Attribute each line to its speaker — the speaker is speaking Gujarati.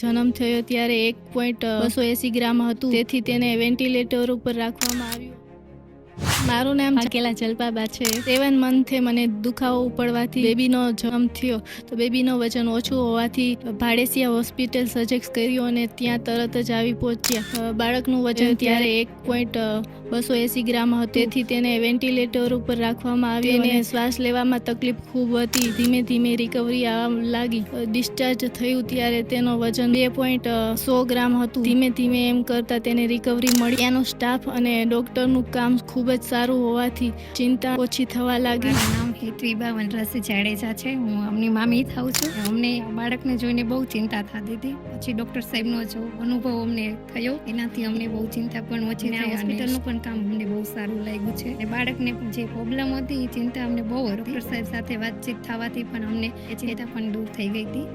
Speaker 1: જન્મ થયો ત્યારે 1.280 ગ્રામ હતું, તેથી તેને વેન્ટિલેટર ઉપર રાખવામાં આવ્યું. મારું નામ વાઘેલા જલપાબા છે. 7 મંથે મને દુખાવો ઉપડવાથી બેબીનો જન્મ થયો. તો બેબીનો વજન ઓછું હોવાથી ભાડેસિયા હોસ્પિટલ સજેસ્ટ કર્યું અને ત્યાં તરત જ આવી પહોંચ્યા. બાળકનું વજન ત્યારે 1.280 ગ્રામ હતું, તેથી તેને વેન્ટિલેટર ઉપર રાખવામાં આવ્યું અને શ્વાસ લેવામાં તકલીફ ખૂબ હતી. ધીમે ધીમે રિકવરી આવવા લાગી. ડિસ્ચાર્જ થયું ત્યારે તેનો વજન 2.100 ગ્રામ હતું. ધીમે ધીમે એમ કરતા તેને રિકવરી મળી. ત્યાંનો સ્ટાફ અને ડોક્ટરનું કામ ખૂબ જ સારું હોવાથી ચિંતા ઓછી થવા લાગી.
Speaker 2: મારું નામ હેતવીબા વનરાજસિંહ જાડેજા છે. હું અમની મામી થાઉં છું. અમને બાળકને જોઈને બહુ ચિંતા થતી હતી. પછી ડૉક્ટર સાહેબનો જો અનુભવ અમને થયો, એનાથી અમને બહુ ચિંતા પણ ઓછી થઈ. હોસ્પિટલનું પણ કામ અમને બહુ સારું લાગ્યું છે. અને બાળકને જે પ્રોબ્લેમ હતી એ ચિંતા અમને બહુ હતી. ડૉક્ટર સાહેબ સાથે વાતચીત થવાથી પણ અમને એ ચિંતા પણ દૂર થઈ ગઈ હતી.